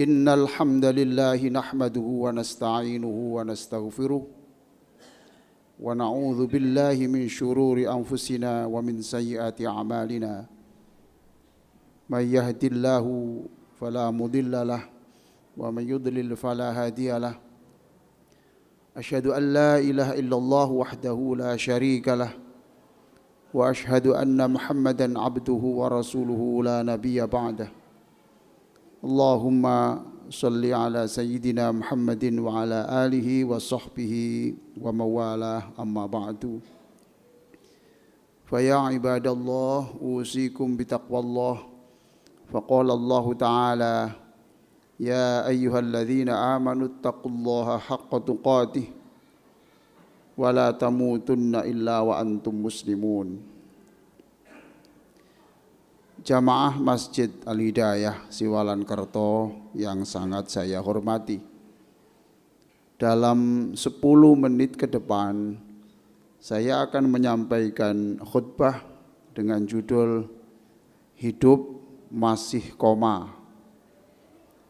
Innal hamdalillahi nahmaduhu wa nasta'inuhu wa nastaghfiruh wa na'udzu billahi min shururi anfusina wa min sayyiati a'malina. May yahdihillahu fala mudilla lahu wa may yudlil fala hadiya lahu. Asyhadu an la ilaha illallah wahdahu la syarika lahu wa asyhadu anna Muhammadan abduhu wa rasuluhu la nabiyya ba'dahu. Allahumma salli ala sayyidina Muhammadin wa ala alihi wa sahbihi wa mawalah, amma ba'du. Fa ya ibadallah usikum bitaqwallah. Faqala Allah ta'ala ya ayyuhalladzina amanu taqullaha haqqa tuqatih wa la tamutunna illa wa antum muslimun. Jamaah Masjid Al-Hidayah Siwalan Kerto yang sangat saya hormati. Dalam 10 menit ke depan saya akan menyampaikan khutbah dengan judul Hidup Masih Koma,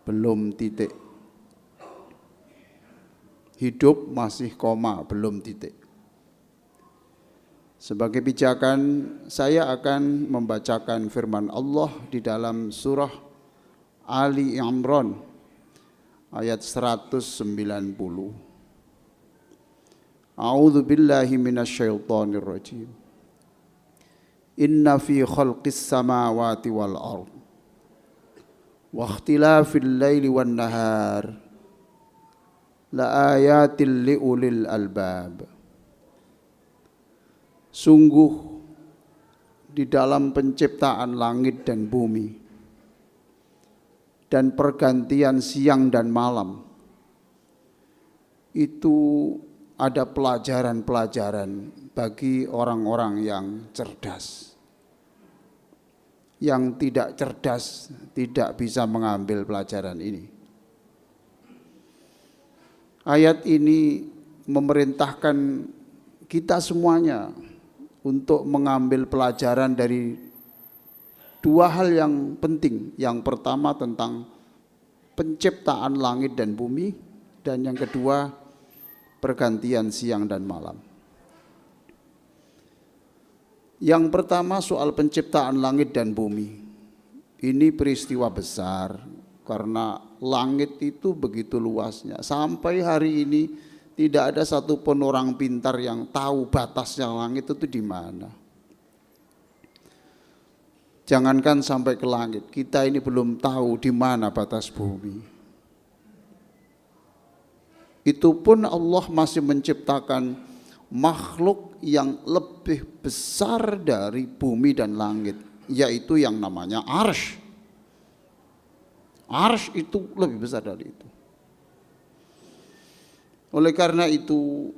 Belum Titik. Hidup masih koma, belum titik. Sebagai pijakan, saya akan membacakan firman Allah di dalam surah Ali Imran ayat 190. A'udzu billahi minasyaitonir rajim. Inna fi khalqis samawati wal ard wa ikhtilafil laili wan nahar la ayatil liulil albab. Sungguh di dalam penciptaan langit dan bumi dan pergantian siang dan malam itu ada pelajaran-pelajaran bagi orang-orang yang cerdas. Yang tidak cerdas tidak bisa mengambil pelajaran ini. Ayat ini memerintahkan kita semuanya untuk mengambil pelajaran dari 2 hal yang penting. Yang pertama tentang penciptaan langit dan bumi, dan yang kedua pergantian siang dan malam. Yang pertama soal penciptaan langit dan bumi. Ini peristiwa besar karena langit itu begitu luasnya. Sampai hari ini tidak ada satupun orang pintar yang tahu batasnya langit itu di mana. Jangankan sampai ke langit, kita ini belum tahu di mana batas bumi. Itu pun Allah masih menciptakan makhluk yang lebih besar dari bumi dan langit, yaitu yang namanya arsy. Arsy itu lebih besar dari itu. Oleh karena itu,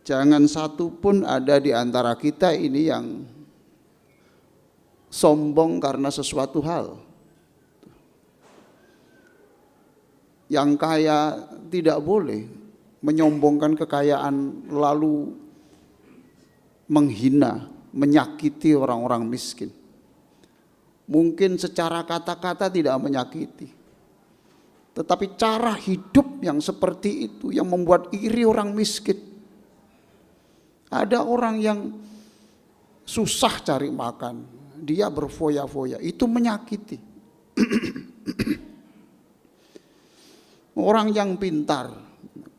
jangan satu pun ada di antara kita ini yang sombong karena sesuatu hal. Yang kaya tidak boleh menyombongkan kekayaan lalu menghina, menyakiti orang-orang miskin. Mungkin secara kata-kata tidak menyakiti, tetapi cara hidup yang seperti itu yang membuat iri orang miskin. Ada orang yang susah cari makan, dia berfoya-foya, itu menyakiti. Orang yang pintar,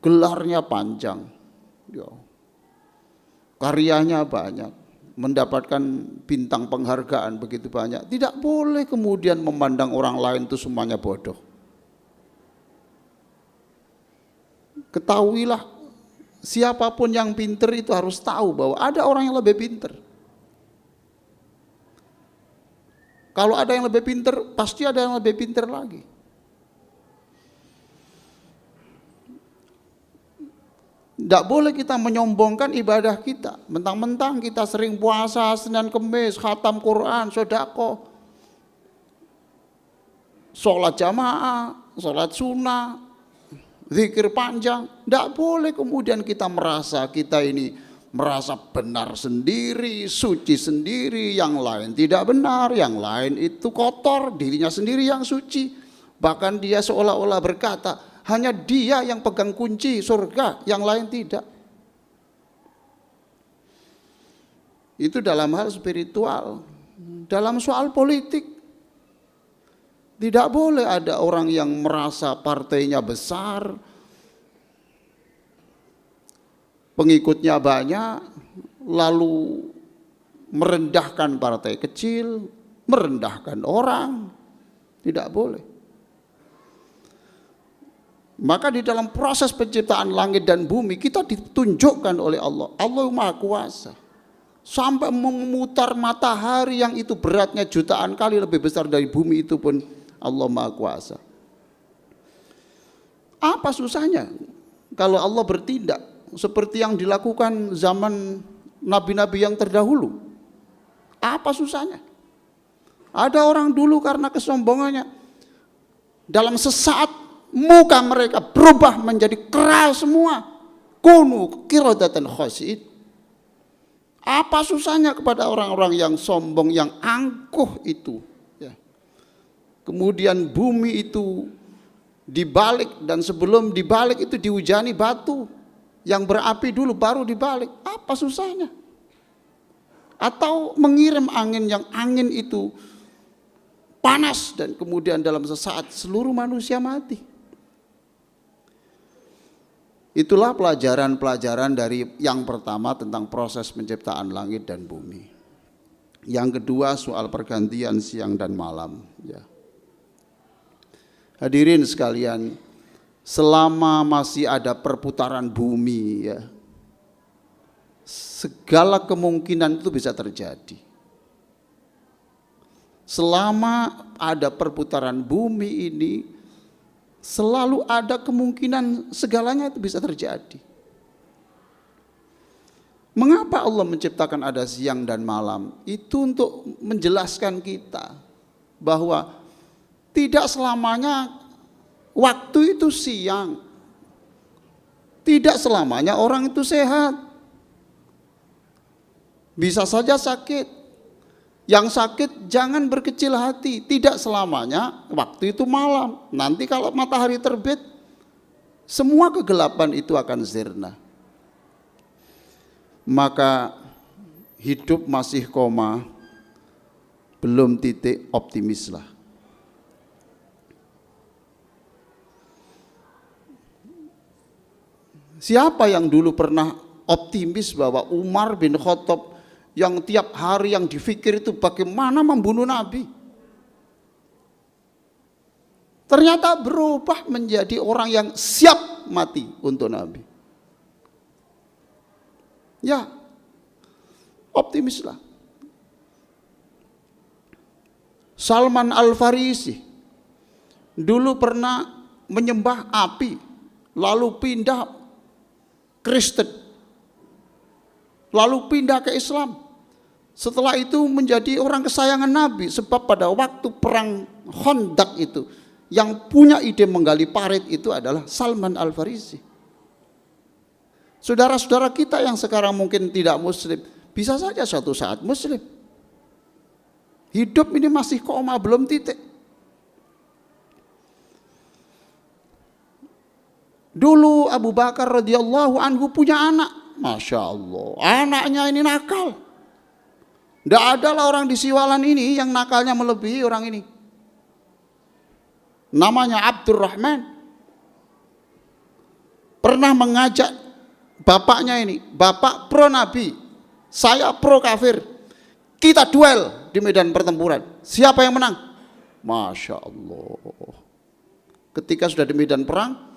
gelarnya panjang, karyanya banyak, mendapatkan bintang penghargaan begitu banyak, tidak boleh kemudian memandang orang lain itu semuanya bodoh. Ketahuilah, siapapun yang pintar itu harus tahu bahwa ada orang yang lebih pintar. Kalau ada yang lebih pintar, pasti ada yang lebih pintar lagi. Tidak boleh kita menyombongkan ibadah kita. Mentang-mentang kita sering puasa, Senin Kemis, khatam Quran, sedekah, sholat jamaah, sholat sunnah, zikir panjang. Tidak boleh kemudian kita merasa kita ini merasa benar sendiri, suci sendiri, yang lain tidak benar, yang lain itu kotor, dirinya sendiri yang suci. Bahkan dia seolah-olah berkata, hanya dia yang pegang kunci surga, yang lain tidak. Itu dalam hal spiritual. Dalam soal politik, tidak boleh ada orang yang merasa partainya besar, pengikutnya banyak, lalu merendahkan partai kecil, merendahkan orang. Tidak boleh. Maka di dalam proses penciptaan langit dan bumi, kita ditunjukkan oleh Allah. Allah Maha Kuasa. Sampai memutar matahari yang itu beratnya jutaan kali lebih besar dari bumi, itu pun Allah Maha Kuasa. Apa susahnya kalau Allah bertindak seperti yang dilakukan zaman nabi-nabi yang terdahulu? Apa susahnya? Ada orang dulu karena kesombongannya, dalam sesaat muka mereka berubah menjadi keras semua. Kunu qiradatan khasi'in. Apa susahnya kepada orang-orang yang sombong, yang angkuh itu? Ya. Kemudian bumi itu dibalik, dan sebelum dibalik itu dihujani batu yang berapi dulu baru dibalik. Apa susahnya? Atau mengirim angin, yang angin itu panas dan kemudian dalam sesaat seluruh manusia mati. Itulah pelajaran-pelajaran dari yang pertama tentang proses penciptaan langit dan bumi. Yang kedua soal pergantian siang dan malam. Ya. Hadirin sekalian, selama masih ada perputaran bumi, ya, segala kemungkinan itu bisa terjadi. Selama ada perputaran bumi ini, selalu ada kemungkinan segalanya itu bisa terjadi. Mengapa Allah menciptakan ada siang dan malam? Itu untuk menjelaskan kita bahwa tidak selamanya waktu itu siang, tidak selamanya orang itu sehat. Bisa saja sakit. Yang sakit jangan berkecil hati, tidak selamanya waktu itu malam. Nanti kalau matahari terbit, semua kegelapan itu akan sirna. Maka hidup masih koma, belum titik, optimislah. Siapa yang dulu pernah optimis bahwa Umar bin Khattab yang tiap hari yang difikir itu bagaimana membunuh Nabi, ternyata berubah menjadi orang yang siap mati untuk Nabi? Ya, optimislah. Salman Al-Farisi dulu pernah menyembah api, lalu pindah Kristen, lalu pindah ke Islam. Setelah itu menjadi orang kesayangan Nabi, sebab pada waktu perang Khandaq itu yang punya ide menggali parit itu adalah Salman Al-Farisi. Saudara-saudara kita yang sekarang mungkin tidak muslim, bisa saja suatu saat muslim. Hidup ini masih koma, belum titik. Dulu Abu Bakar radhiyallahu anhu punya anak, Masya Allah, anaknya ini nakal. Tidak adalah orang di Siwalan ini yang nakalnya melebihi orang ini. Namanya Abdurrahman. Pernah mengajak bapaknya ini, bapak pro Nabi, saya pro kafir. Kita duel di medan pertempuran. Siapa yang menang? Masya Allah. Ketika sudah di medan perang,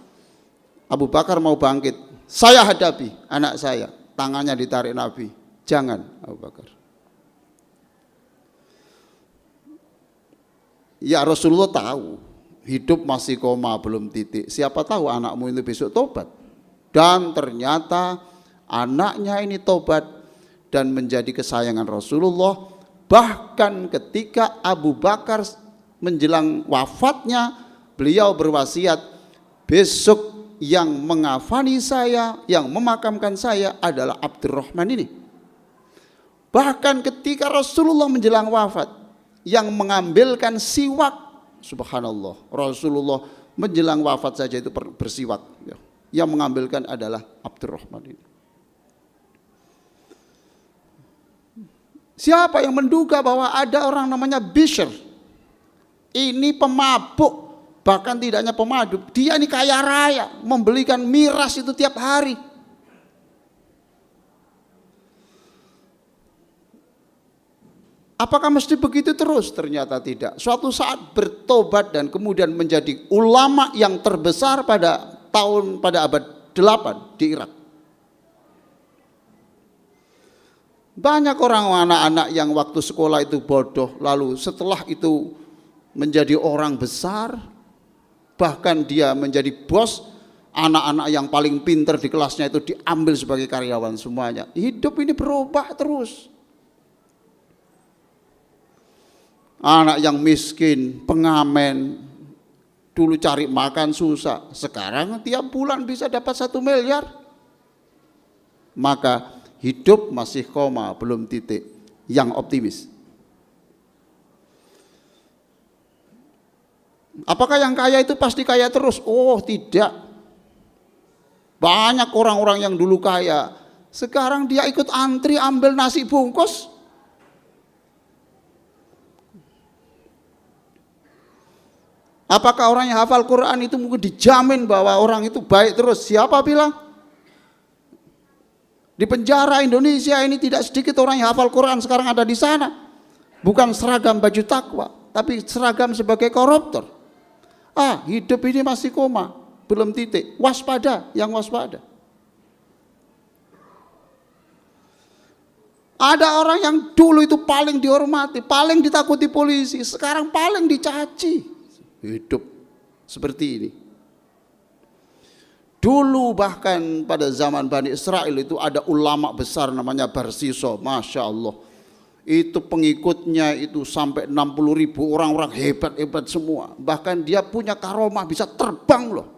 Abu Bakar mau bangkit. Saya hadapi anak saya. Tangannya ditarik Nabi. Jangan Abu Bakar. Ya Rasulullah tahu hidup masih koma, belum titik. Siapa tahu anakmu itu besok tobat. Dan ternyata anaknya ini tobat dan menjadi kesayangan Rasulullah. Bahkan ketika Abu Bakar menjelang wafatnya, beliau berwasiat, besok yang mengafani saya, yang memakamkan saya adalah Abdurrahman ini. Bahkan ketika Rasulullah menjelang wafat, yang mengambilkan siwak, subhanallah, Rasulullah menjelang wafat saja itu bersiwak, yang mengambilkan adalah Abdurrahman ini. Siapa yang menduga bahwa ada orang namanya Bishr, ini pemabuk, bahkan tidak hanya pemabuk, dia ini kaya raya, membelikan miras itu tiap hari. Apakah mesti begitu terus? Ternyata tidak. Suatu saat bertobat dan kemudian menjadi ulama yang terbesar pada abad 8 di Irak. Banyak orang anak-anak yang waktu sekolah itu bodoh, lalu setelah itu menjadi orang besar, bahkan dia menjadi bos, anak-anak yang paling pintar di kelasnya itu diambil sebagai karyawan semuanya. Hidup ini berubah terus. Anak yang miskin, pengamen, dulu cari makan susah, sekarang tiap bulan bisa dapat 1 miliar. Maka hidup masih koma, belum titik. Yang optimis. Apakah yang kaya itu pasti kaya terus? Oh tidak. Banyak orang-orang yang dulu kaya, sekarang dia ikut antri ambil nasi bungkus. Apakah orang yang hafal Quran itu mungkin dijamin bahwa orang itu baik terus? Siapa bilang? Di penjara Indonesia ini tidak sedikit orang yang hafal Quran sekarang ada di sana. Bukan seragam baju takwa, tapi seragam sebagai koruptor. Hidup ini masih koma, belum titik. Waspada, yang waspada. Ada orang yang dulu itu paling dihormati, paling ditakuti polisi, sekarang paling dicaci. Hidup seperti ini. Dulu bahkan pada zaman Bani Israel itu ada ulama besar namanya Barsiso, Masya Allah. Itu pengikutnya itu sampai 60.000 orang-orang hebat-hebat semua. Bahkan dia punya karomah bisa terbang loh.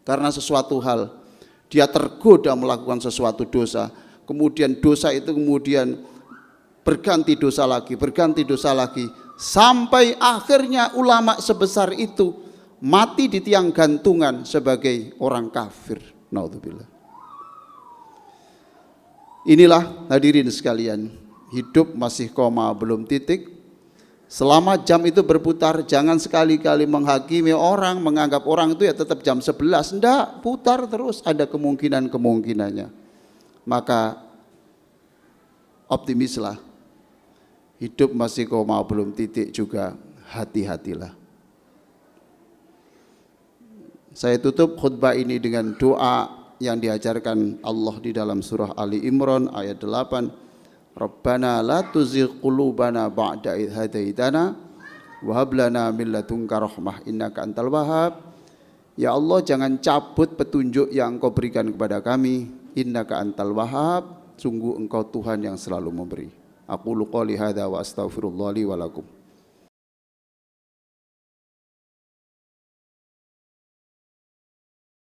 Karena sesuatu hal, dia tergoda melakukan sesuatu dosa. Kemudian dosa itu kemudian berganti dosa lagi, berganti dosa lagi. Sampai akhirnya ulama sebesar itu mati di tiang gantungan sebagai orang kafir. Naudzubillah. Inilah hadirin sekalian, hidup masih koma, belum titik. Selama jam itu berputar, jangan sekali-kali menghakimi orang, menganggap orang itu ya tetap jam 11. Enggak, putar terus, ada kemungkinan-kemungkinannya. Maka optimislah. Hidup masih koma, belum titik juga, hati-hatilah. Saya tutup khutbah ini dengan doa yang diajarkan Allah di dalam surah Ali Imran ayat 8. Rabbana la tuzigh qulubana ba'da idh hadaitana wa hab lana min ladunka rahmah innaka antal wahhab. Ya Allah, jangan cabut petunjuk yang Engkau berikan kepada kami. Innaka antal wahhab, sungguh Engkau Tuhan yang selalu memberi. Aqulu qouli hadza wa astaghfirullah li wa lakum.